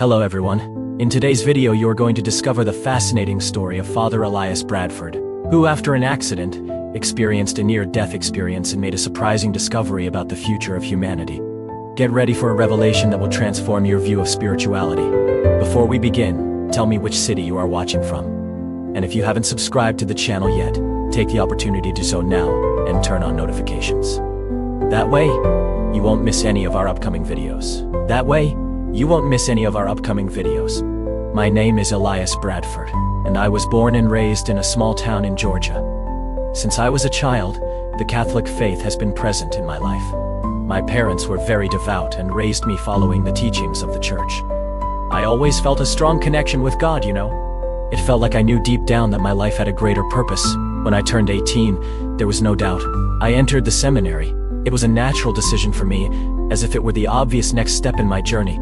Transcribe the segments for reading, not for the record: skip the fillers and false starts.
Hello everyone. In today's video you are going to discover the fascinating story of Father Elias Bradford, who after an accident, experienced a near-death experience and made a surprising discovery about the future of humanity. Get ready for a revelation that will transform your view of spirituality. Before we begin, tell me which city you are watching from. And if you haven't subscribed to the channel yet, take the opportunity to do so now and turn on notifications. That way, you won't miss any of our upcoming videos. My name is Elias Bradford, and I was born and raised in a small town in Georgia. Since I was a child, the Catholic faith has been present in my life. My parents were very devout and raised me following the teachings of the church. I always felt a strong connection with God, you know. It felt like I knew deep down that my life had a greater purpose. When I turned 18, there was no doubt. I entered the seminary. It was a natural decision for me, as if it were the obvious next step in my journey.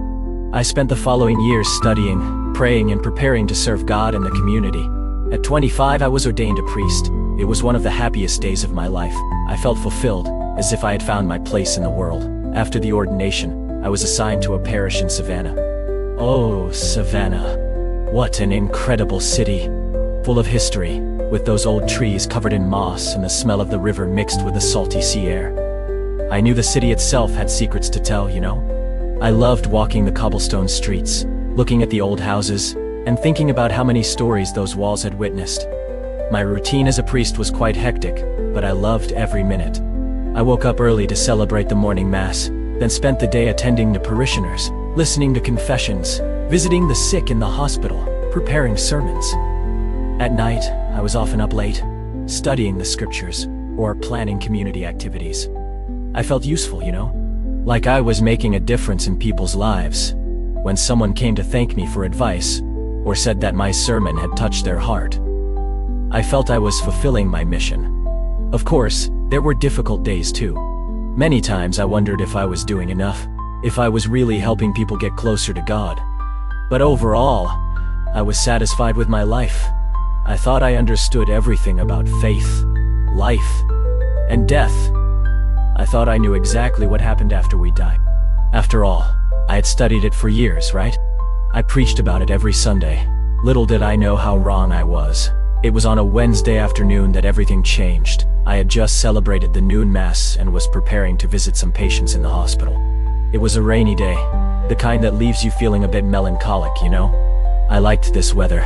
I spent the following years studying, praying, and preparing to serve God and the community. At 25, I was ordained a priest. It was one of the happiest days of my life. I felt fulfilled, as if I had found my place in the world. After the ordination, I was assigned to a parish in Savannah. Oh, Savannah. What an incredible city. Full of history, with those old trees covered in moss and the smell of the river mixed with the salty sea air. I knew the city itself had secrets to tell, you know. I loved walking the cobblestone streets, looking at the old houses, and thinking about how many stories those walls had witnessed. My routine as a priest was quite hectic, but I loved every minute. I woke up early to celebrate the morning mass, then spent the day attending to parishioners, listening to confessions, visiting the sick in the hospital, preparing sermons. At night, I was often up late, studying the scriptures, or planning community activities. I felt useful, you know? Like I was making a difference in people's lives. When someone came to thank me for advice, or said that my sermon had touched their heart, I felt I was fulfilling my mission. Of course, there were difficult days too. Many times I wondered if I was doing enough, if I was really helping people get closer to God. But overall, I was satisfied with my life. I thought I understood everything about faith, life, and death. I thought I knew exactly what happened after we die. After all, I had studied it for years, right? I preached about it every Sunday. Little did I know how wrong I was. It was on a Wednesday afternoon that everything changed. I had just celebrated the noon mass and was preparing to visit some patients in the hospital. It was a rainy day, the kind that leaves you feeling a bit melancholic, you know? I liked this weather.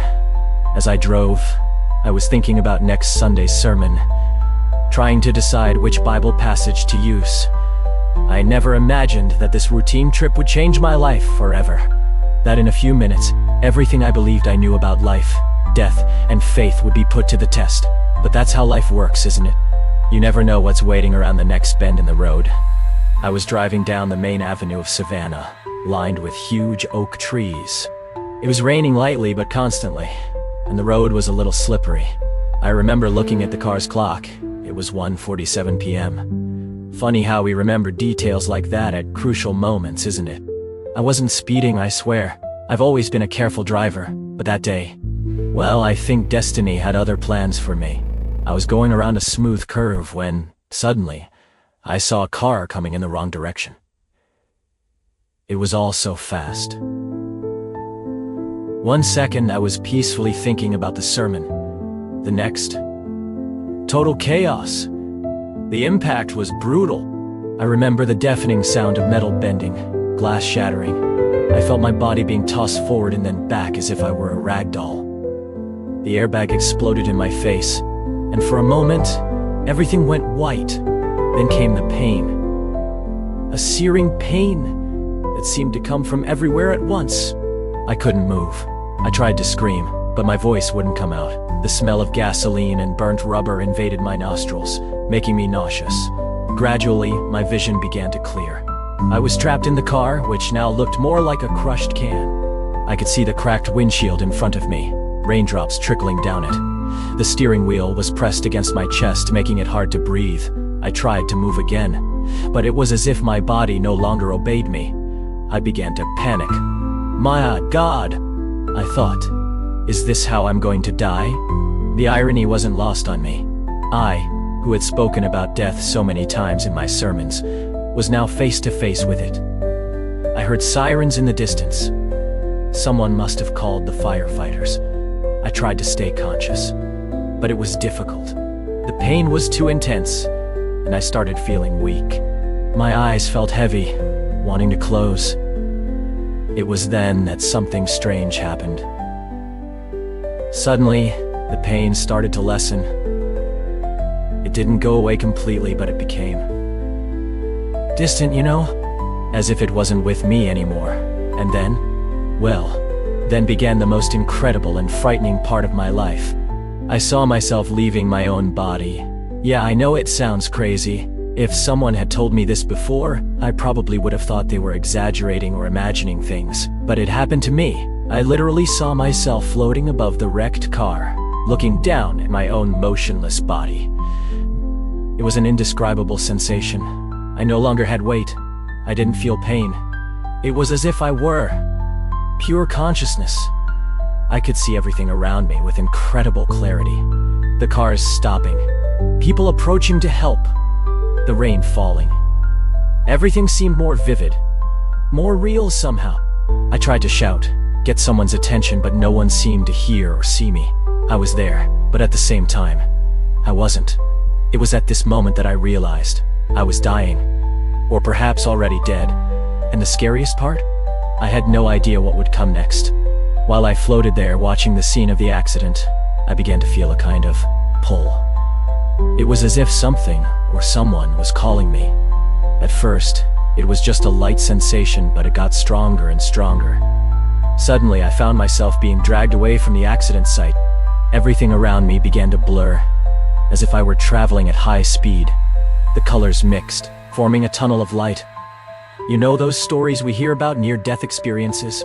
As I drove, I was thinking about next Sunday's sermon, trying to decide which Bible passage to use. I never imagined that this routine trip would change my life forever. That in a few minutes, everything I believed I knew about life, death, and faith would be put to the test. But that's how life works, isn't it? You never know what's waiting around the next bend in the road. I was driving down the main avenue of Savannah, lined with huge oak trees. It was raining lightly but constantly, and the road was a little slippery. I remember looking at the car's clock. It was 1:47 p.m. Funny how we remember details like that at crucial moments, isn't it? I wasn't speeding, I swear. I've always been a careful driver, but that day, well, I think destiny had other plans for me. I was going around a smooth curve when, suddenly, I saw a car coming in the wrong direction. It was all so fast. 1 second I was peacefully thinking about the sermon. The next, total chaos. The impact was brutal. I remember the deafening sound of metal bending, glass shattering. I felt my body being tossed forward and then back as if I were a rag doll. The airbag exploded in my face, and for a moment, everything went white. Then came the pain. A searing pain that seemed to come from everywhere at once. I couldn't move. I tried to scream, but my voice wouldn't come out. The smell of gasoline and burnt rubber invaded my nostrils, making me nauseous. Gradually, my vision began to clear. I was trapped in the car, which now looked more like a crushed can. I could see the cracked windshield in front of me, raindrops trickling down it. The steering wheel was pressed against my chest, making it hard to breathe. I tried to move again, but it was as if my body no longer obeyed me. I began to panic. My God, I thought. Is this how I'm going to die? The irony wasn't lost on me. I, who had spoken about death so many times in my sermons, was now face to face with it. I heard sirens in the distance. Someone must have called the firefighters. I tried to stay conscious, but it was difficult. The pain was too intense, and I started feeling weak. My eyes felt heavy, wanting to close. It was then that something strange happened. Suddenly, the pain started to lessen. It didn't go away completely, but it became distant, as if it wasn't with me anymore. And then began the most incredible and frightening part of my life. I saw myself leaving my own body. Yeah, I know it sounds crazy. If someone had told me this before, I probably would have thought they were exaggerating or imagining things. But it happened to me. I literally saw myself floating above the wrecked car, looking down at my own motionless body. It was an indescribable sensation. I no longer had weight. I didn't feel pain. It was as if I were pure consciousness. I could see everything around me with incredible clarity. The cars stopping, people approaching to help, the rain falling. Everything seemed more vivid, more real somehow. I tried to shout, get someone's attention, but no one seemed to hear or see me. I was there, but at the same time, I wasn't. It was at this moment that I realized I was dying, or perhaps already dead. And the scariest part? I had no idea what would come next. While I floated there watching the scene of the accident, I began to feel a kind of pull. It was as if something or someone was calling me. At first, it was just a light sensation, but it got stronger and stronger. Suddenly, I found myself being dragged away from the accident site. Everything around me began to blur, as if I were traveling at high speed. The colors mixed, forming a tunnel of light. You know those stories we hear about near-death experiences?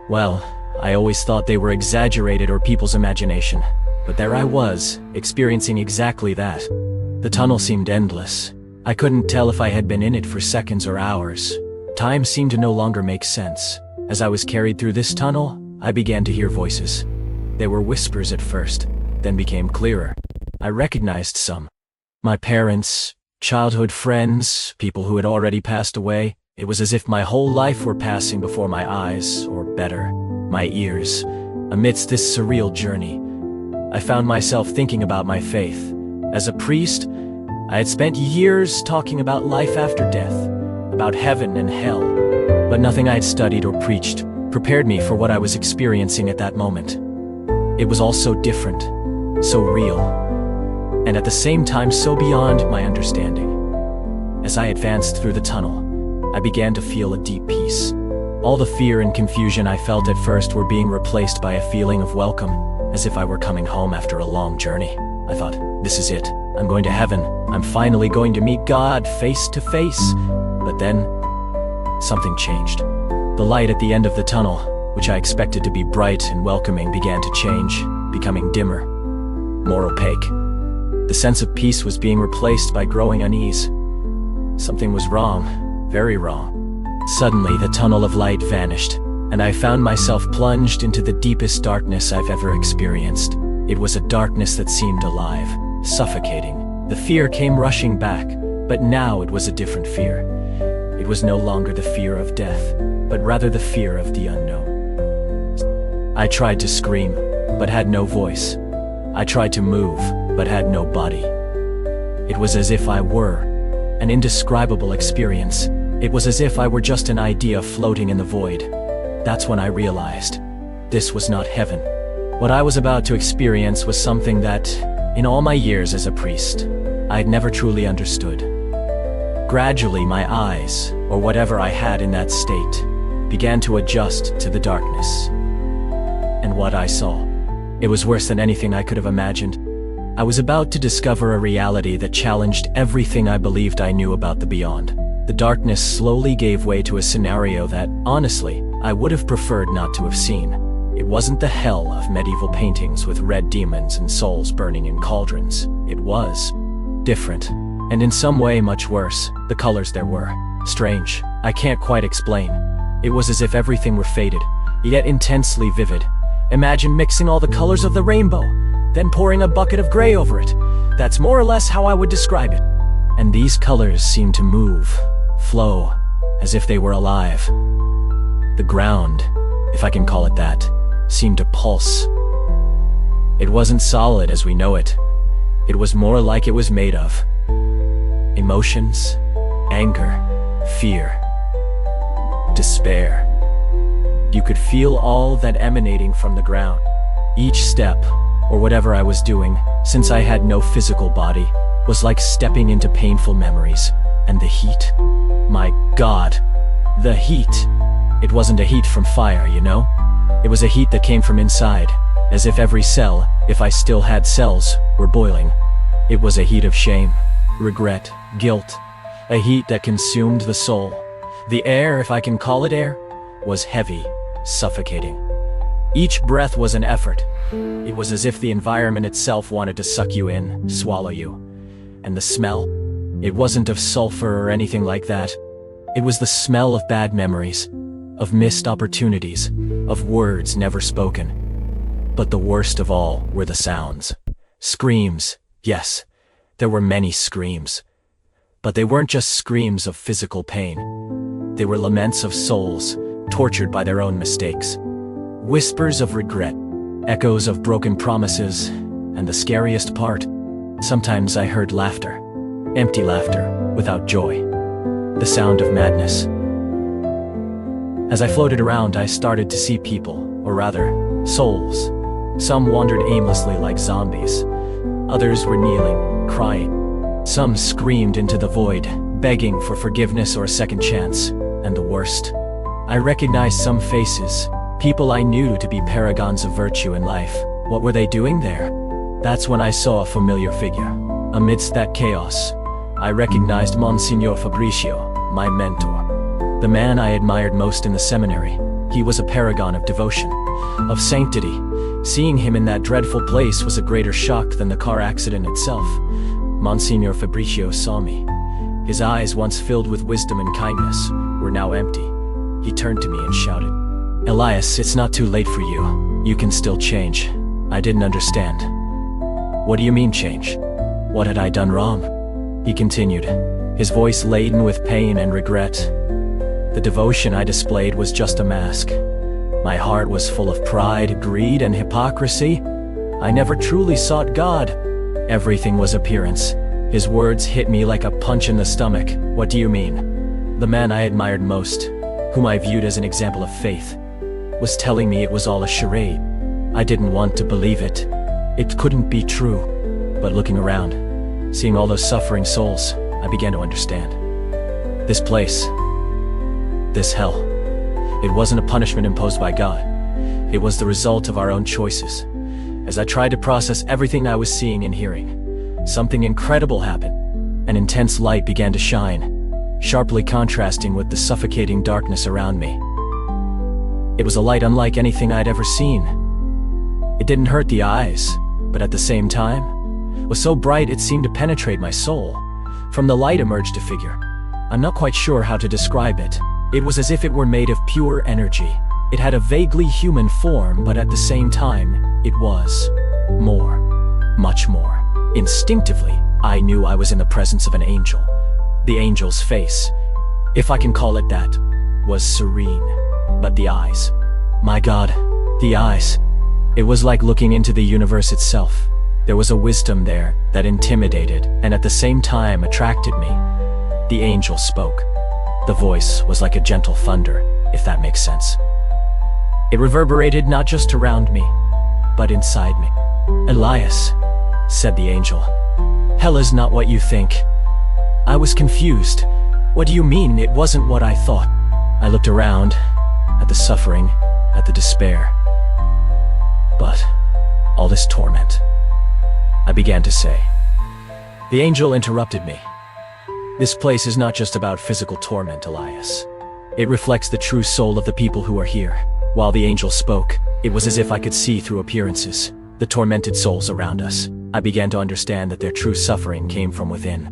Well, I always thought they were exaggerated or people's imagination. But there I was, experiencing exactly that. The tunnel seemed endless. I couldn't tell if I had been in it for seconds or hours. Time seemed to no longer make sense. As I was carried through this tunnel, I began to hear voices. They were whispers at first, then became clearer. I recognized some. My parents, childhood friends, people who had already passed away. It was as if my whole life were passing before my eyes, or better, my ears. Amidst this surreal journey, I found myself thinking about my faith. As a priest, I had spent years talking about life after death, about heaven and hell, but nothing I had studied or preached prepared me for what I was experiencing at that moment. It was all so different, so real, and at the same time so beyond my understanding. As I advanced through the tunnel, I began to feel a deep peace. All the fear and confusion I felt at first were being replaced by a feeling of welcome, as if I were coming home after a long journey. I thought, this is it. I'm going to heaven. I'm finally going to meet God face to face. But then, something changed. The light at the end of the tunnel, which I expected to be bright and welcoming, began to change, becoming dimmer, more opaque. The sense of peace was being replaced by growing unease. Something was wrong. Very wrong. Suddenly, the tunnel of light vanished, and I found myself plunged into the deepest darkness I've ever experienced. It was a darkness that seemed alive, suffocating. The fear came rushing back, but now it was a different fear. It was no longer the fear of death, but rather the fear of the unknown. I tried to scream, but had no voice. I tried to move, but had no body. It was as if I were an indescribable experience. It was as if I were just an idea floating in the void. That's when I realized this was not heaven. What I was about to experience was something that, in all my years as a priest, I had never truly understood. Gradually, my eyes, or whatever I had in that state, began to adjust to the darkness. And what I saw, it was worse than anything I could have imagined. I was about to discover a reality that challenged everything I believed I knew about the beyond. The darkness slowly gave way to a scenario that, honestly, I would have preferred not to have seen. It wasn't the hell of medieval paintings with red demons and souls burning in cauldrons. It was different, and in some way much worse. The colors there were strange. I can't quite explain. It was as if everything were faded, yet intensely vivid. Imagine mixing all the colors of the rainbow, then pouring a bucket of gray over it. That's more or less how I would describe it. And these colors seemed to move, flow, as if they were alive. The ground, if I can call it that, seemed to pulse. It wasn't solid as we know it. It was more like it was made of emotions, anger, fear, despair. You could feel all that emanating from the ground. Each step, or whatever I was doing, since I had no physical body, was like stepping into painful memories. And the heat. My God, the heat. It wasn't a heat from fire, you know? It was a heat that came from inside, as if every cell, if I still had cells, were boiling. It was a heat of shame, regret, guilt, a heat that consumed the soul. The air, if I can call it air, was heavy, suffocating. Each breath was an effort. It was as if the environment itself wanted to suck you in, swallow you. And the smell? It wasn't of sulfur or anything like that. It was the smell of bad memories, of missed opportunities, of words never spoken. But the worst of all were the sounds. Screams, yes, there were many screams. But they weren't just screams of physical pain. They were laments of souls, tortured by their own mistakes. Whispers of regret, echoes of broken promises, and the scariest part, sometimes I heard laughter. Empty laughter, without joy. The sound of madness. As I floated around, I started to see people, or rather, souls. Some wandered aimlessly like zombies. Others were kneeling, crying. Some screamed into the void, begging for forgiveness or a second chance. And the worst, I recognized some faces, people I knew to be paragons of virtue in life. What were they doing there? That's when I saw a familiar figure. Amidst that chaos, I recognized Monsignor Fabricio, my mentor. The man I admired most in the seminary. He was a paragon of devotion, of sanctity. Seeing him in that dreadful place was a greater shock than the car accident itself. Monsignor Fabricio saw me. His eyes, once filled with wisdom and kindness, were now empty. He turned to me and shouted, "Elias, it's not too late for you. You can still change." I didn't understand. "What do you mean change? What had I done wrong?" He continued, his voice laden with pain and regret. The devotion I displayed was just a mask. My heart was full of pride, greed, and hypocrisy. I never truly sought God. Everything was appearance. His words hit me like a punch in the stomach. "What do you mean?" The man I admired most, whom I viewed as an example of faith, was telling me it was all a charade. I didn't want to believe it. It couldn't be true. But looking around, seeing all those suffering souls, I began to understand. This place, this hell, it wasn't a punishment imposed by God. It was the result of our own choices. As I tried to process everything I was seeing and hearing, something incredible happened. An intense light began to shine, sharply contrasting with the suffocating darkness around me. It was a light unlike anything I'd ever seen. It didn't hurt the eyes, but at the same time, was so bright it seemed to penetrate my soul. From the light emerged a figure. I'm not quite sure how to describe it. It was as if it were made of pure energy. It had a vaguely human form, but at the same time, it was more, much more. Instinctively, I knew I was in the presence of an angel. The angel's face, if I can call it that, was serene. But the eyes, my God, the eyes. It was like looking into the universe itself. There was a wisdom there that intimidated and at the same time attracted me. The angel spoke. The voice was like a gentle thunder, if that makes sense. It reverberated not just around me, but inside me. "Elias," said the angel, "hell is not what you think." I was confused. "What do you mean it wasn't what I thought?" I looked around, at the suffering, at the despair. But all this torment, I began to say. The angel interrupted me. "This place is not just about physical torment, Elias. It reflects the true soul of the people who are here." While the angel spoke, it was as if I could see through appearances, the tormented souls around us. I began to understand that their true suffering came from within.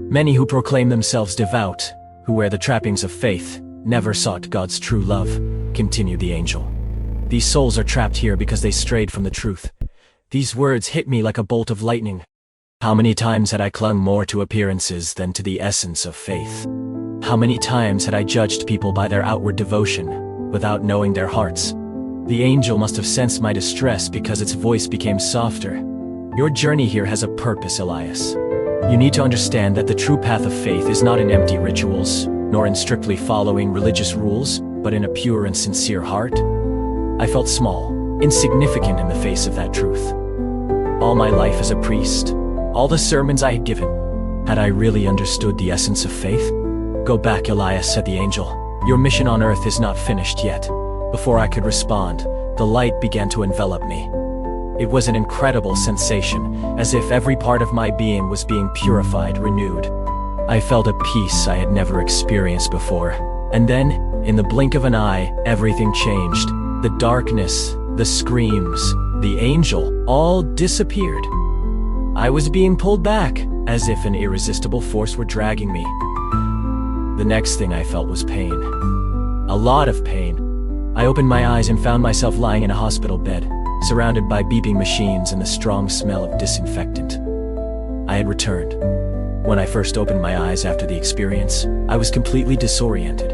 Many who proclaim themselves devout, who wear the trappings of faith, never sought God's true love, continued the angel. These souls are trapped here because they strayed from the truth. These words hit me like a bolt of lightning. How many times had I clung more to appearances than to the essence of faith? How many times had I judged people by their outward devotion, without knowing their hearts? The angel must have sensed my distress because its voice became softer. Your journey here has a purpose, Elias. You need to understand that the true path of faith is not in empty rituals, nor in strictly following religious rules, but in a pure and sincere heart. I felt small, insignificant in the face of that truth. All my life as a priest, all the sermons I had given, had I really understood the essence of faith? Go back, Elias, said the angel. Your mission on earth is not finished yet. Before I could respond, the light began to envelop me. It was an incredible sensation, as if every part of my being was being purified, renewed. I felt a peace I had never experienced before. And then, in the blink of an eye, everything changed. The darkness, the screams, the angel, all disappeared. I was being pulled back, as if an irresistible force were dragging me. The next thing I felt was pain. A lot of pain. I opened my eyes and found myself lying in a hospital bed, surrounded by beeping machines and the strong smell of disinfectant. I had returned. When I first opened my eyes after the experience, I was completely disoriented.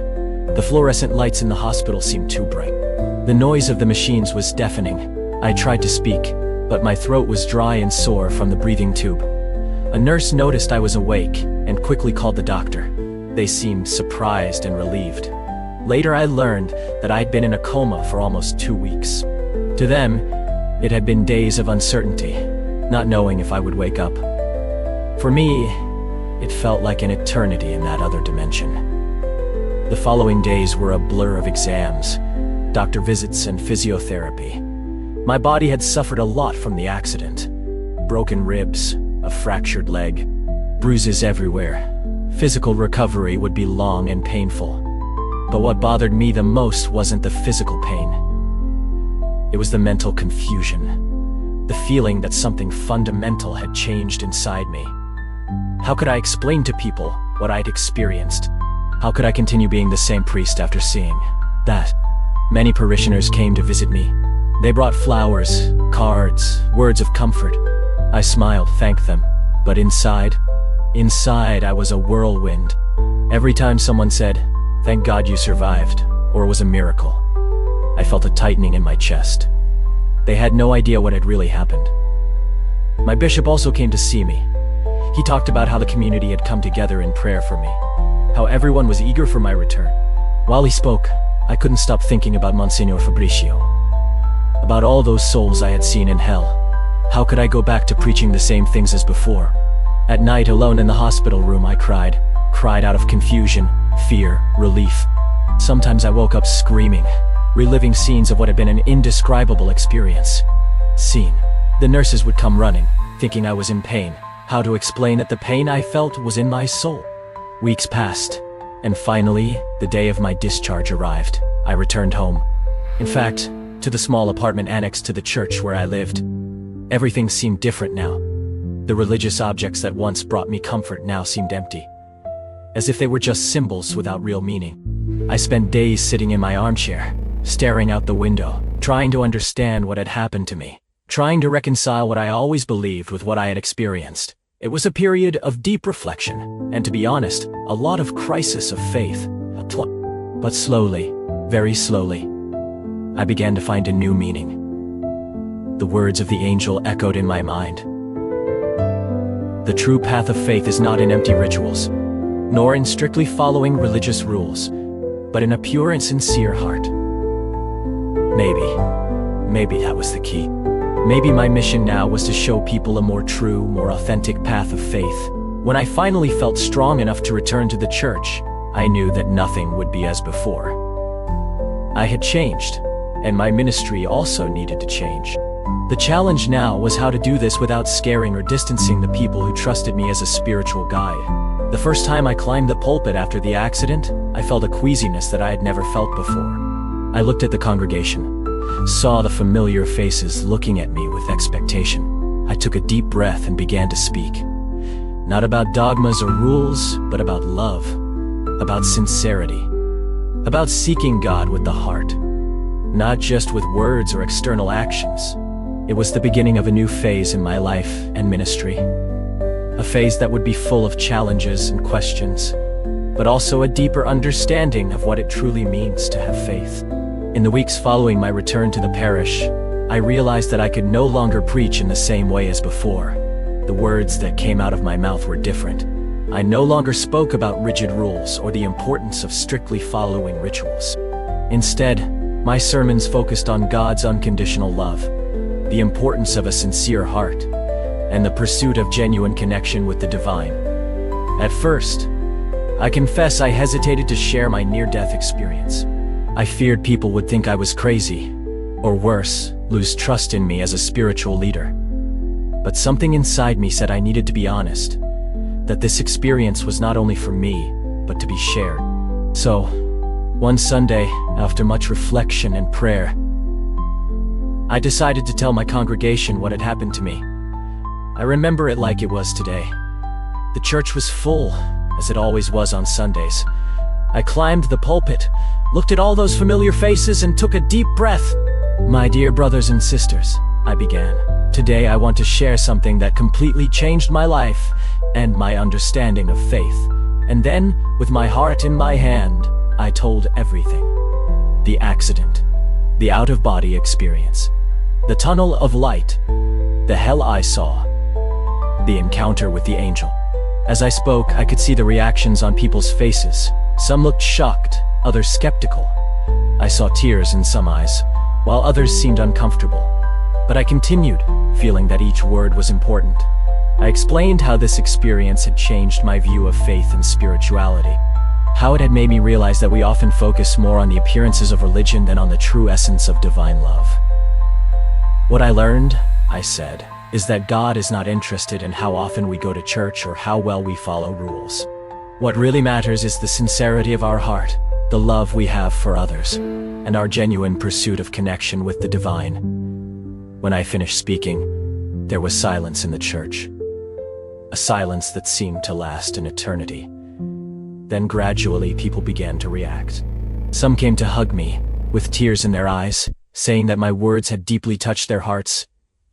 The fluorescent lights in the hospital seemed too bright. The noise of the machines was deafening. I tried to speak, but my throat was dry and sore from the breathing tube. A nurse noticed I was awake and quickly called the doctor. They seemed surprised and relieved. Later I learned that I had been in a coma for almost 2 weeks. To them, it had been days of uncertainty, not knowing if I would wake up. For me, it felt like an eternity in that other dimension. The following days were a blur of exams, doctor visits, and physiotherapy. My body had suffered a lot from the accident. Broken ribs, a fractured leg, bruises everywhere. Physical recovery would be long and painful. But what bothered me the most wasn't the physical pain. It was the mental confusion, the feeling that something fundamental had changed inside me. How could I explain to people what I'd experienced? How could I continue being the same priest after seeing that? Many parishioners came to visit me. They brought flowers, cards, words of comfort. I smiled, thanked them, but inside I was a whirlwind. Every time someone said, "Thank God you survived," or it was a miracle, I felt a tightening in my chest. They had no idea what had really happened. My bishop also came to see me. He talked about how the community had come together in prayer for me, how everyone was eager for my return. While he spoke, I couldn't stop thinking about Monsignor Fabricio, about all those souls I had seen in hell. How could I go back to preaching the same things as before? At night, alone in the hospital room, I cried out of confusion, fear, relief. Sometimes I woke up screaming, reliving scenes of what had been an indescribable experience. The nurses would come running, thinking I was in pain. How to explain that the pain I felt was in my soul? Weeks passed, and finally, the day of my discharge arrived. I returned home. In fact, to the small apartment annexed to the church where I lived. Everything seemed different now. The religious objects that once brought me comfort now seemed empty, as if they were just symbols without real meaning. I spent days sitting in my armchair, staring out the window, trying to understand what had happened to me, trying to reconcile what I always believed with what I had experienced. It was a period of deep reflection, and to be honest, a lot of crisis of faith. But slowly, very slowly, I began to find a new meaning. The words of the angel echoed in my mind. The true path of faith is not in empty rituals, nor in strictly following religious rules, but in a pure and sincere heart. Maybe that was the key. Maybe my mission now was to show people a more true, more authentic path of faith. When I finally felt strong enough to return to the church, I knew that nothing would be as before. I had changed, and my ministry also needed to change. The challenge now was how to do this without scaring or distancing the people who trusted me as a spiritual guide. The first time I climbed the pulpit after the accident, I felt a queasiness that I had never felt before. I looked at the congregation, saw the familiar faces looking at me with expectation. I took a deep breath and began to speak. Not about dogmas or rules, but about love, about sincerity, about seeking God with the heart, not just with words or external actions. It was the beginning of a new phase in my life and ministry, a phase that would be full of challenges and questions, but also a deeper understanding of what it truly means to have faith. In the weeks following my return to the parish, I realized that I could no longer preach in the same way as before. The words that came out of my mouth were different. I no longer spoke about rigid rules or the importance of strictly following rituals. Instead, my sermons focused on God's unconditional love, the importance of a sincere heart, and the pursuit of genuine connection with the divine. At first, I confess I hesitated to share my near-death experience. I feared people would think I was crazy, or worse, lose trust in me as a spiritual leader. But something inside me said I needed to be honest, that this experience was not only for me, but to be shared. So, one Sunday, after much reflection and prayer, I decided to tell my congregation what had happened to me. I remember it like it was today. The church was full, as it always was on Sundays. I climbed the pulpit, looked at all those familiar faces, and took a deep breath. "My dear brothers and sisters," I began. "Today I want to share something that completely changed my life and my understanding of faith." And then, with my heart in my hand, I told everything. The accident, the out-of-body experience, the tunnel of light, the hell I saw, the encounter with the angel. As I spoke, I could see the reactions on people's faces. Some looked shocked, others skeptical. I saw tears in some eyes, while others seemed uncomfortable. But I continued, feeling that each word was important. I explained how this experience had changed my view of faith and spirituality, how it had made me realize that we often focus more on the appearances of religion than on the true essence of divine love. "What I learned," I said, "is that God is not interested in how often we go to church or how well we follow rules. What really matters is the sincerity of our heart, the love we have for others, and our genuine pursuit of connection with the divine." When I finished speaking, there was silence in the church. A silence that seemed to last an eternity. Then gradually people began to react. Some came to hug me, with tears in their eyes, saying that my words had deeply touched their hearts.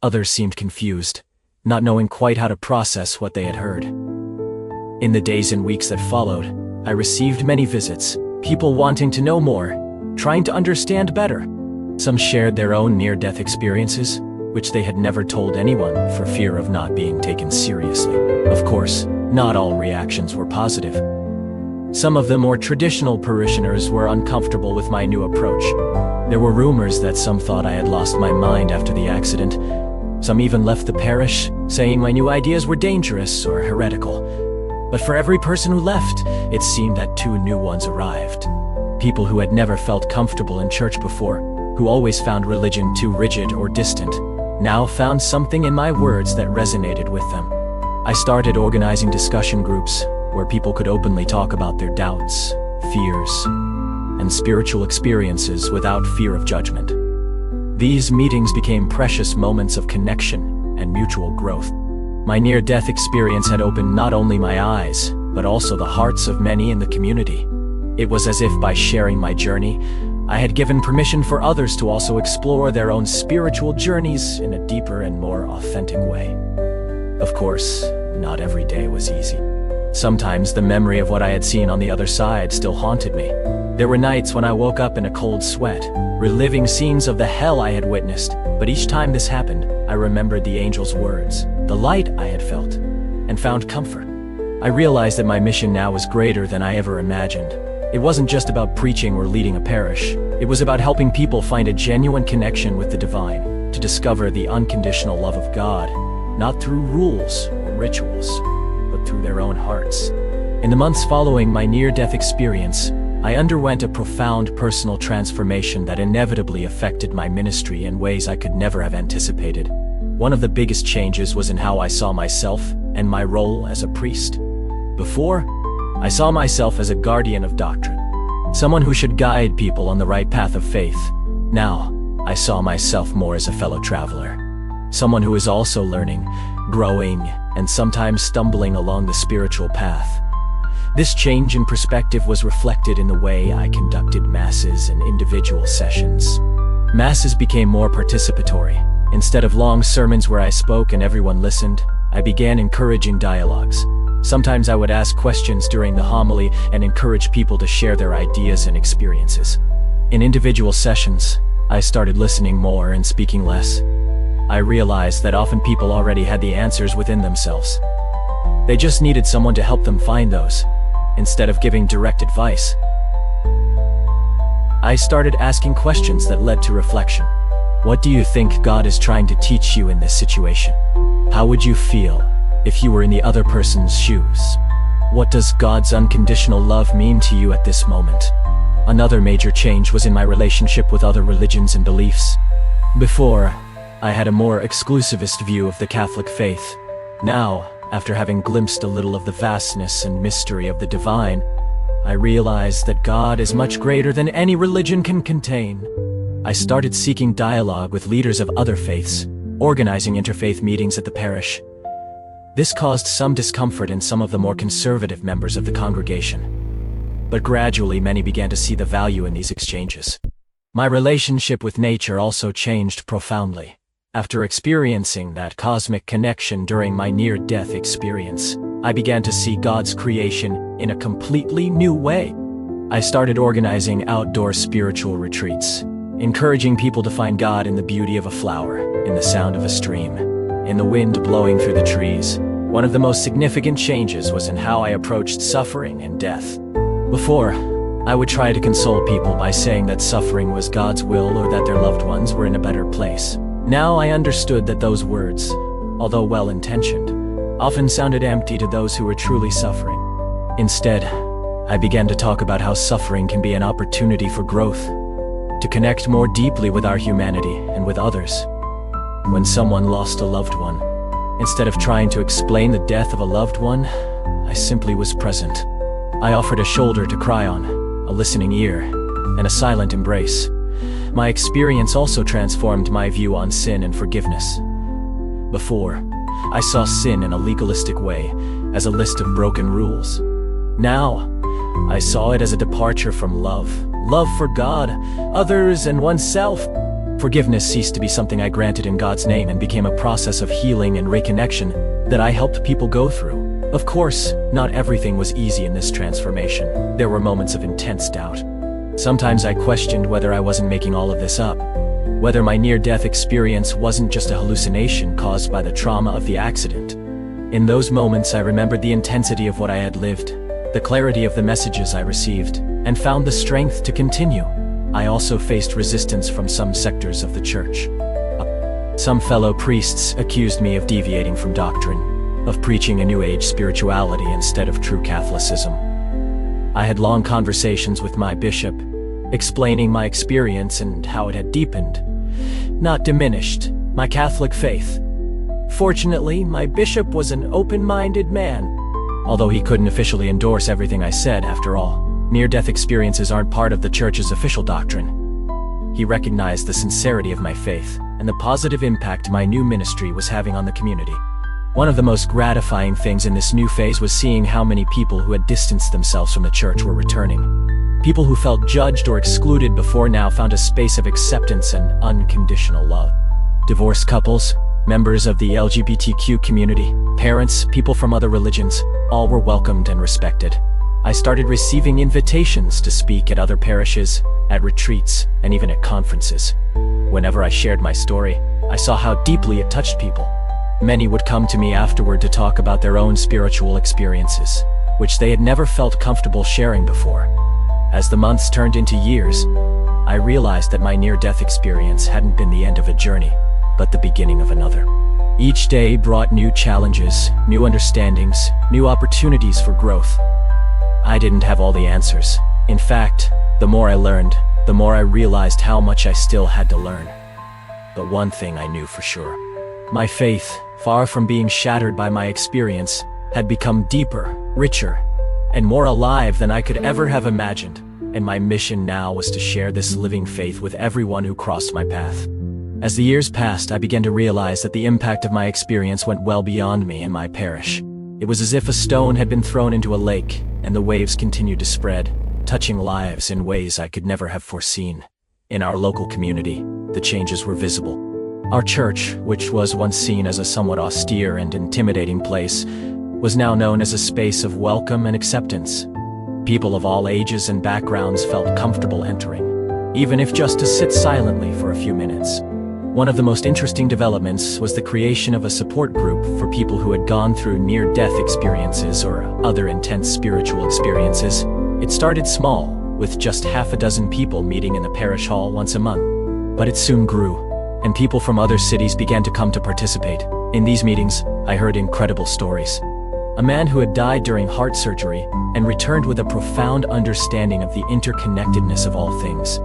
Others seemed confused, not knowing quite how to process what they had heard. In the days and weeks that followed, I received many visits, people wanting to know more, trying to understand better. Some shared their own near-death experiences, which they had never told anyone for fear of not being taken seriously. Of course, not all reactions were positive. Some of the more traditional parishioners were uncomfortable with my new approach. There were rumors that some thought I had lost my mind after the accident. Some even left the parish, saying my new ideas were dangerous or heretical. But for every person who left, it seemed that two new ones arrived. People who had never felt comfortable in church before, who always found religion too rigid or distant, now found something in my words that resonated with them. I started organizing discussion groups where people could openly talk about their doubts, fears, and spiritual experiences without fear of judgment. These meetings became precious moments of connection and mutual growth. My near-death experience had opened not only my eyes, but also the hearts of many in the community. It was as if by sharing my journey, I had given permission for others to also explore their own spiritual journeys in a deeper and more authentic way. Of course, not every day was easy. Sometimes the memory of what I had seen on the other side still haunted me. There were nights when I woke up in a cold sweat, reliving scenes of the hell I had witnessed, but each time this happened, I remembered the angel's words, the light I had felt, and found comfort. I realized that my mission now was greater than I ever imagined. It wasn't just about preaching or leading a parish. It was about helping people find a genuine connection with the divine, to discover the unconditional love of God, not through rules or rituals, but through their own hearts. In the months following my near-death experience, I underwent a profound personal transformation that inevitably affected my ministry in ways I could never have anticipated. One of the biggest changes was in how I saw myself and my role as a priest. Before, I saw myself as a guardian of doctrine, someone who should guide people on the right path of faith. Now, I saw myself more as a fellow traveler, someone who is also learning, growing, and sometimes stumbling along the spiritual path. This change in perspective was reflected in the way I conducted masses and individual sessions. Masses became more participatory. Instead of long sermons where I spoke and everyone listened, I began encouraging dialogues. Sometimes I would ask questions during the homily and encourage people to share their ideas and experiences. In individual sessions, I started listening more and speaking less. I realized that often people already had the answers within themselves. They just needed someone to help them find those, instead of giving direct advice. I started asking questions that led to reflection. What do you think God is trying to teach you in this situation? How would you feel if you were in the other person's shoes? What does God's unconditional love mean to you at this moment? Another major change was in my relationship with other religions and beliefs. Before, I had a more exclusivist view of the Catholic faith. Now, after having glimpsed a little of the vastness and mystery of the divine, I realized that God is much greater than any religion can contain. I started seeking dialogue with leaders of other faiths, organizing interfaith meetings at the parish. This caused some discomfort in some of the more conservative members of the congregation. But gradually many began to see the value in these exchanges. My relationship with nature also changed profoundly. After experiencing that cosmic connection during my near-death experience, I began to see God's creation in a completely new way. I started organizing outdoor spiritual retreats, encouraging people to find God in the beauty of a flower, in the sound of a stream, in the wind blowing through the trees. One of the most significant changes was in how I approached suffering and death. Before, I would try to console people by saying that suffering was God's will or that their loved ones were in a better place. Now I understood that those words, although well-intentioned, often sounded empty to those who were truly suffering. Instead, I began to talk about how suffering can be an opportunity for growth, to connect more deeply with our humanity and with others. When someone lost a loved one, instead of trying to explain the death of a loved one, I simply was present. I offered a shoulder to cry on, a listening ear, and a silent embrace. My experience also transformed my view on sin and forgiveness. Before, I saw sin in a legalistic way, as a list of broken rules. Now, I saw it as a departure from love for God, others, and oneself. Forgiveness ceased to be something I granted in God's name and became a process of healing and reconnection that I helped people go through. Of course, not everything was easy in this transformation. There were moments of intense doubt. Sometimes I questioned whether I wasn't making all of this up, whether my near-death experience wasn't just a hallucination caused by the trauma of the accident. In those moments, I remembered the intensity of what I had lived, the clarity of the messages I received, and found the strength to continue. I also faced resistance from some sectors of the church. Some fellow priests accused me of deviating from doctrine, of preaching a New Age spirituality instead of true Catholicism. I had long conversations with my bishop, explaining my experience and how it had deepened, not diminished, my Catholic faith. Fortunately, my bishop was an open-minded man, although he couldn't officially endorse everything I said after all. Near-death experiences aren't part of the church's official doctrine. He recognized the sincerity of my faith and the positive impact my new ministry was having on the community. One of the most gratifying things in this new phase was seeing how many people who had distanced themselves from the church were returning. People who felt judged or excluded before now found a space of acceptance and unconditional love. Divorced couples, members of the LGBTQ community, parents, people from other religions, all were welcomed and respected. I started receiving invitations to speak at other parishes, at retreats, and even at conferences. Whenever I shared my story, I saw how deeply it touched people. Many would come to me afterward to talk about their own spiritual experiences, which they had never felt comfortable sharing before. As the months turned into years, I realized that my near-death experience hadn't been the end of a journey, but the beginning of another. Each day brought new challenges, new understandings, new opportunities for growth. I didn't have all the answers. In fact, the more I learned, the more I realized how much I still had to learn. But one thing I knew for sure. My faith, far from being shattered by my experience, had become deeper, richer, and more alive than I could ever have imagined. And my mission now was to share this living faith with everyone who crossed my path. As the years passed, I began to realize that the impact of my experience went well beyond me and my parish. It was as if a stone had been thrown into a lake, and the waves continued to spread, touching lives in ways I could never have foreseen. In our local community, the changes were visible. Our church, which was once seen as a somewhat austere and intimidating place, was now known as a space of welcome and acceptance. People of all ages and backgrounds felt comfortable entering. even if just to sit silently for a few minutes. One of the most interesting developments was the creation of a support group for people who had gone through near-death experiences or other intense spiritual experiences. It started small, with just half a dozen people meeting in the parish hall once a month. But it soon grew, and people from other cities began to come to participate. In these meetings, I heard incredible stories. A man who had died during heart surgery and returned with a profound understanding of the interconnectedness of all things.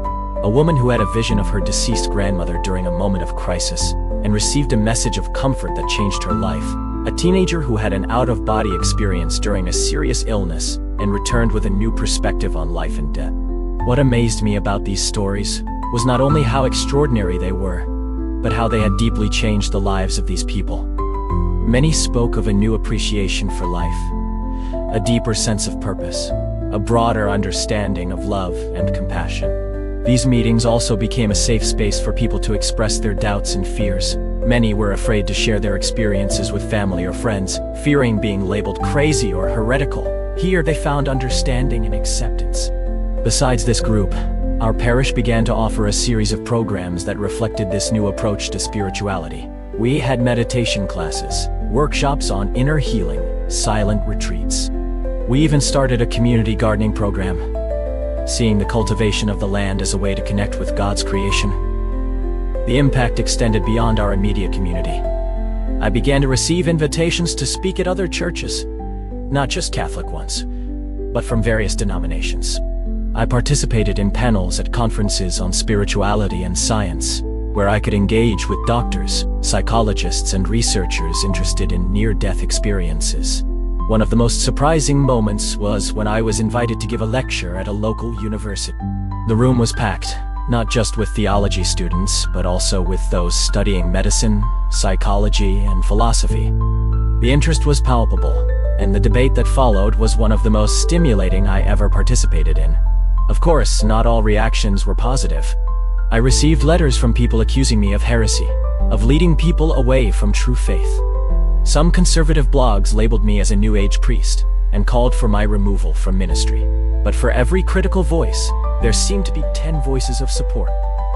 A woman who had a vision of her deceased grandmother during a moment of crisis and received a message of comfort that changed her life. A teenager who had an out-of-body experience during a serious illness and returned with a new perspective on life and death. What amazed me about these stories was not only how extraordinary they were, but how they had deeply changed the lives of these people. Many spoke of a new appreciation for life, a deeper sense of purpose, a broader understanding of love and compassion. These meetings also became a safe space for people to express their doubts and fears. Many were afraid to share their experiences with family or friends, fearing being labeled crazy or heretical. Here they found understanding and acceptance. Besides this group, our parish began to offer a series of programs that reflected this new approach to spirituality. We had meditation classes, workshops on inner healing, silent retreats. We even started a community gardening program, seeing the cultivation of the land as a way to connect with God's creation. The impact extended beyond our immediate community. I began to receive invitations to speak at other churches, not just Catholic ones, but from various denominations. I participated in panels at conferences on spirituality and science, where I could engage with doctors, psychologists, and researchers interested in near-death experiences. One of the most surprising moments was when I was invited to give a lecture at a local university. The room was packed, not just with theology students, but also with those studying medicine, psychology, and philosophy. The interest was palpable, and the debate that followed was one of the most stimulating I ever participated in. Of course, not all reactions were positive. I received letters from people accusing me of heresy, of leading people away from true faith. Some conservative blogs labeled me as a New Age priest and called for my removal from ministry. But for every critical voice, there seemed to be 10 voices of support.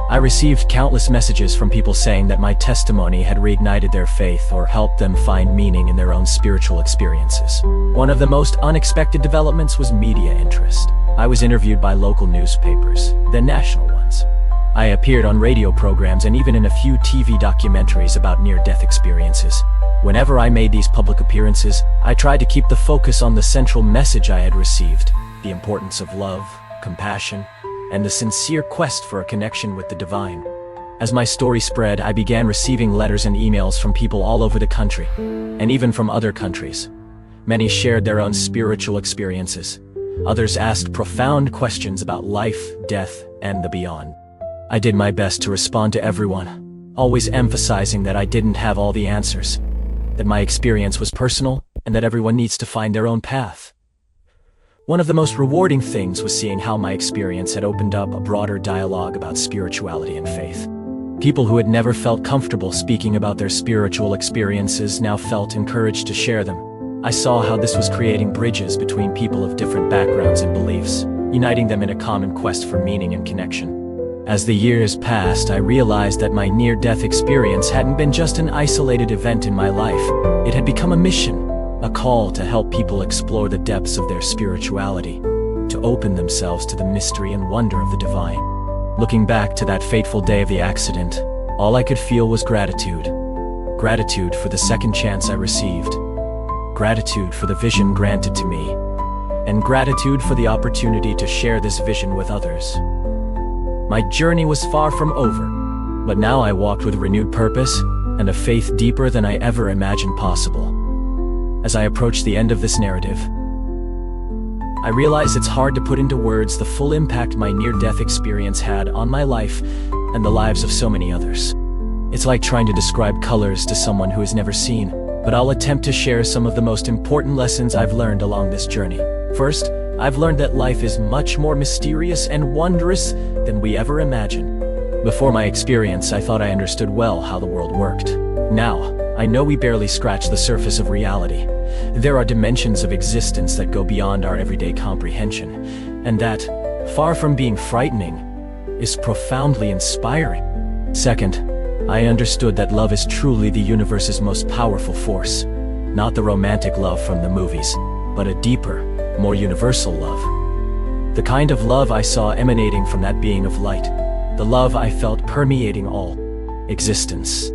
I received countless messages from people saying that my testimony had reignited their faith or helped them find meaning in their own spiritual experiences. One of the most unexpected developments was media interest. I was interviewed by local newspapers, then national ones. I appeared on radio programs and even in a few TV documentaries about near-death experiences. Whenever I made these public appearances, I tried to keep the focus on the central message I had received, the importance of love, compassion, and the sincere quest for a connection with the divine. As my story spread, I began receiving letters and emails from people all over the country, and even from other countries. Many shared their own spiritual experiences. Others asked profound questions about life, death, and the beyond. I did my best to respond to everyone, always emphasizing that I didn't have all the answers, that my experience was personal, and that everyone needs to find their own path. One of the most rewarding things was seeing how my experience had opened up a broader dialogue about spirituality and faith. People who had never felt comfortable speaking about their spiritual experiences now felt encouraged to share them. I saw how this was creating bridges between people of different backgrounds and beliefs, uniting them in a common quest for meaning and connection. As the years passed, I realized that my near-death experience hadn't been just an isolated event in my life. It had become a mission, a call to help people explore the depths of their spirituality, to open themselves to the mystery and wonder of the divine. Looking back to that fateful day of the accident, all I could feel was gratitude. Gratitude for the second chance I received. Gratitude for the vision granted to me. And gratitude for the opportunity to share this vision with others. My journey was far from over, but now I walked with renewed purpose and a faith deeper than I ever imagined possible. As I approach the end of this narrative, I realize it's hard to put into words the full impact my near-death experience had on my life and the lives of so many others. It's like trying to describe colors to someone who has never seen, but I'll attempt to share some of the most important lessons I've learned along this journey. First, I've learned that life is much more mysterious and wondrous than we ever imagined. Before my experience, I thought I understood well how the world worked. Now, I know we barely scratch the surface of reality. There are dimensions of existence that go beyond our everyday comprehension, and that, far from being frightening, is profoundly inspiring. Second, I understood that love is truly the universe's most powerful force. Not the romantic love from the movies, but a deeper, more universal love. The kind of love I saw emanating from that being of light. The love I felt permeating all existence.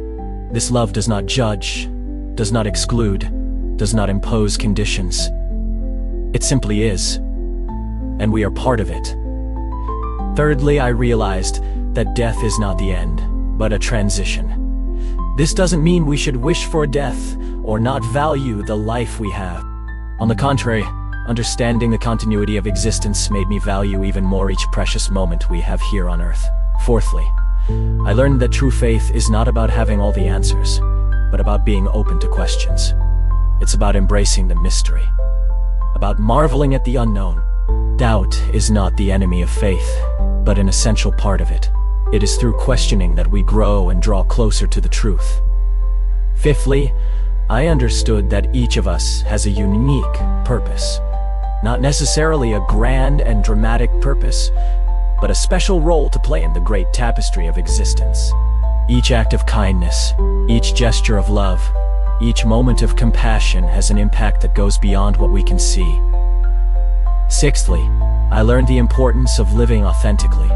This love does not judge, does not exclude, does not impose conditions. It simply is, and we are part of it. Thirdly, I realized that death is not the end, but a transition. This doesn't mean we should wish for death or not value the life we have. On the contrary, understanding the continuity of existence made me value even more each precious moment we have here on earth. Fourthly, I learned that true faith is not about having all the answers, but about being open to questions. It's about embracing the mystery, about marveling at the unknown. Doubt is not the enemy of faith, but an essential part of it. It is through questioning that we grow and draw closer to the truth. Fifthly, I understood that each of us has a unique purpose. Not necessarily a grand and dramatic purpose, but a special role to play in the great tapestry of existence. Each act of kindness, each gesture of love, each moment of compassion has an impact that goes beyond what we can see. Sixthly, I learned the importance of living authentically.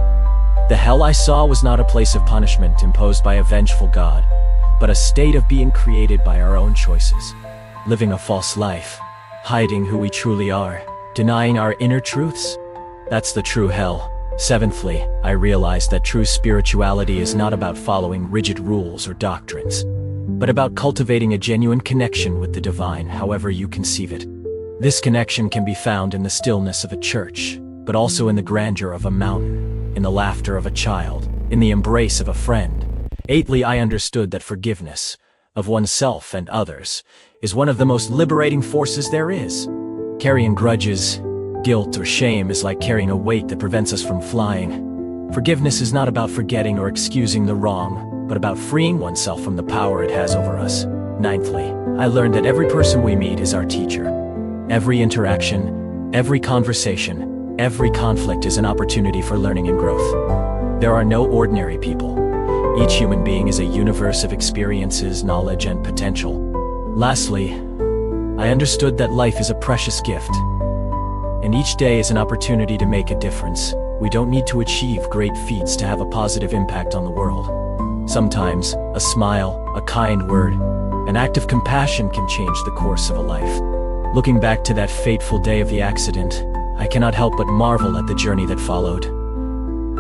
The hell I saw was not a place of punishment imposed by a vengeful God, but a state of being created by our own choices. Living a false life, hiding who we truly are, denying our inner truths, that's the true hell. Seventhly, I realized that true spirituality is not about following rigid rules or doctrines, but about cultivating a genuine connection with the divine, however you conceive it. This connection can be found in the stillness of a church, but also in the grandeur of a mountain, in the laughter of a child, in the embrace of a friend. Eighthly, I understood that forgiveness of oneself and others is one of the most liberating forces there is. Carrying grudges, guilt, or shame is like carrying a weight that prevents us from flying. Forgiveness is not about forgetting or excusing the wrong, but about freeing oneself from the power it has over us. Ninthly, I learned that every person we meet is our teacher. Every interaction, every conversation, every conflict is an opportunity for learning and growth. There are no ordinary people. Each human being is a universe of experiences, knowledge, and potential. Lastly, I understood that life is a precious gift, and each day is an opportunity to make a difference. We don't need to achieve great feats to have a positive impact on the world. Sometimes, a smile, a kind word, an act of compassion can change the course of a life. Looking back to that fateful day of the accident, I cannot help but marvel at the journey that followed.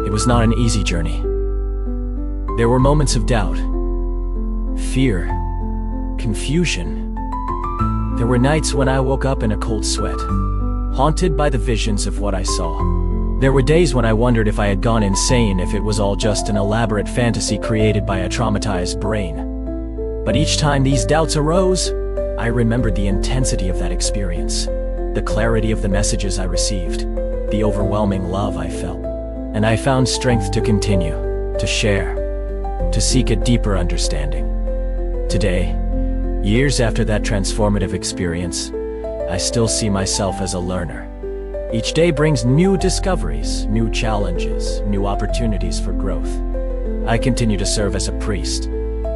It was not an easy journey. There were moments of doubt, fear, confusion. There were nights when I woke up in a cold sweat, haunted by the visions of what I saw. There were days when I wondered if I had gone insane, if it was all just an elaborate fantasy created by a traumatized brain. But each time these doubts arose, I remembered the intensity of that experience, the clarity of the messages I received, the overwhelming love I felt. And I found strength to continue, to share, to seek a deeper understanding. Today, years after that transformative experience, I still see myself as a learner. Each day brings new discoveries, new challenges, new opportunities for growth. I continue to serve as a priest,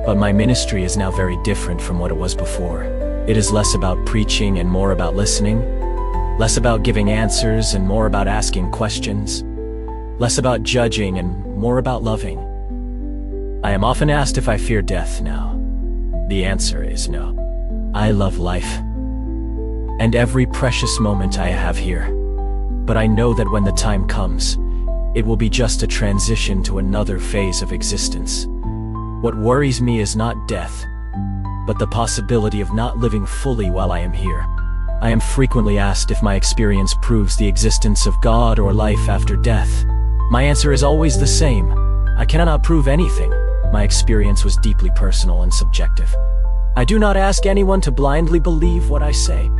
but my ministry is now very different from what it was before. It is less about preaching and more about listening, less about giving answers and more about asking questions, less about judging and more about loving. I am often asked if I fear death now. The answer is no. I love life and every precious moment I have here. But I know that when the time comes, it will be just a transition to another phase of existence. What worries me is not death, but the possibility of not living fully while I am here. I am frequently asked if my experience proves the existence of God or life after death. My answer is always the same. I cannot prove anything. My experience was deeply personal and subjective. I do not ask anyone to blindly believe what I say.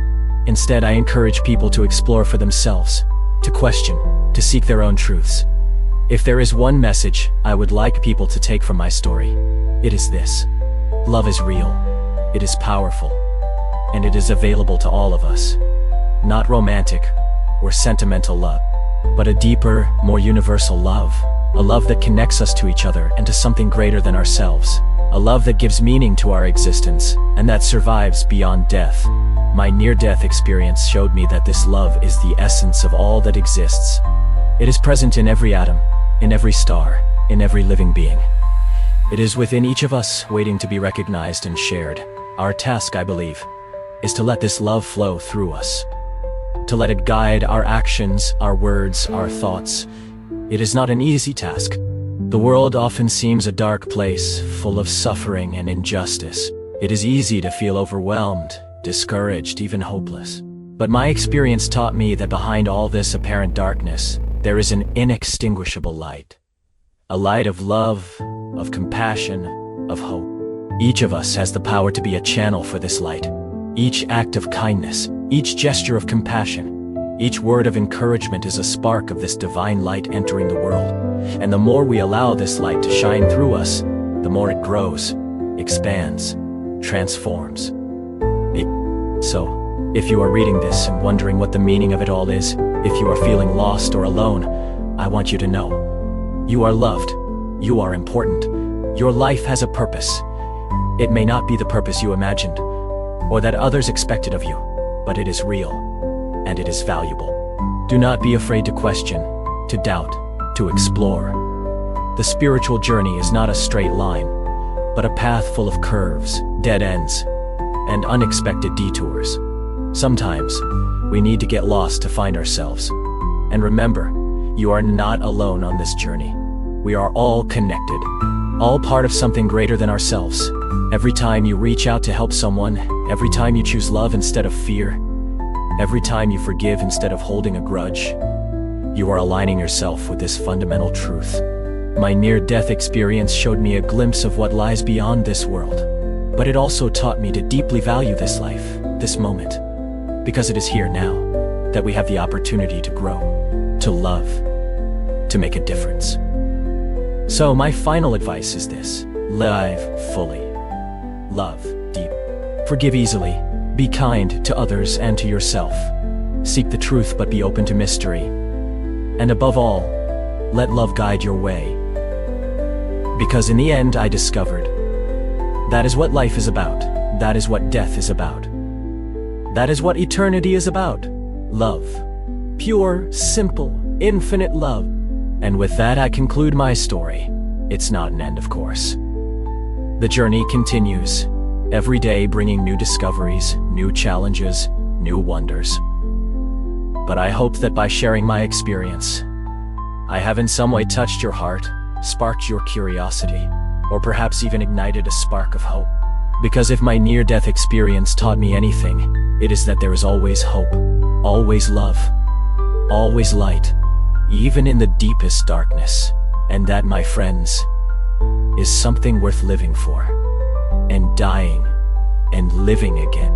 Instead, I encourage people to explore for themselves, to question, to seek their own truths. If there is one message I would like people to take from my story, it is this. Love is real, it is powerful, and it is available to all of us. Not romantic or sentimental love, but a deeper, more universal love. A love that connects us to each other and to something greater than ourselves. A love that gives meaning to our existence and that survives beyond death. My near-death experience showed me that this love is the essence of all that exists. It is present in every atom, in every star, in every living being. It is within each of us, waiting to be recognized and shared. Our task, I believe, is to let this love flow through us. To let it guide our actions, our words, our thoughts. It is not an easy task. The world often seems a dark place, full of suffering and injustice. It is easy to feel overwhelmed, discouraged, even hopeless. But my experience taught me that behind all this apparent darkness, there is an inextinguishable light. A light of love, of compassion, of hope. Each of us has the power to be a channel for this light. Each act of kindness, each gesture of compassion, each word of encouragement is a spark of this divine light entering the world. And the more we allow this light to shine through us, the more it grows, expands, transforms. So, if you are reading this and wondering what the meaning of it all is, if you are feeling lost or alone, I want you to know. You are loved. You are important. Your life has a purpose. It may not be the purpose you imagined, or that others expected of you, but it is real, and it is valuable. Do not be afraid to question, to doubt, to explore. The spiritual journey is not a straight line, but a path full of curves, dead ends, and unexpected detours. Sometimes, we need to get lost to find ourselves. And remember, you are not alone on this journey. We are all connected, all part of something greater than ourselves. Every time you reach out to help someone, every time you choose love instead of fear, every time you forgive instead of holding a grudge, you are aligning yourself with this fundamental truth. My near-death experience showed me a glimpse of what lies beyond this world, but it also taught me to deeply value this life, this moment, because it is here now that we have the opportunity to grow, to love, to make a difference. So my final advice is this: live fully, love deep, forgive easily, be kind to others and to yourself, seek the truth but be open to mystery, and above all, let love guide your way. Because in the end I discovered, that is what life is about, that is what death is about, that is what eternity is about. Love. Pure, simple, infinite love. And with that I conclude my story. It's not an end, of course. The journey continues, every day bringing new discoveries, new challenges, new wonders. But I hope that by sharing my experience, I have in some way touched your heart, sparked your curiosity, or perhaps even ignited a spark of hope. Because if my near-death experience taught me anything, it is that there is always hope, always love, always light, even in the deepest darkness. And that, my friends, is something worth living for, and dying, and living again.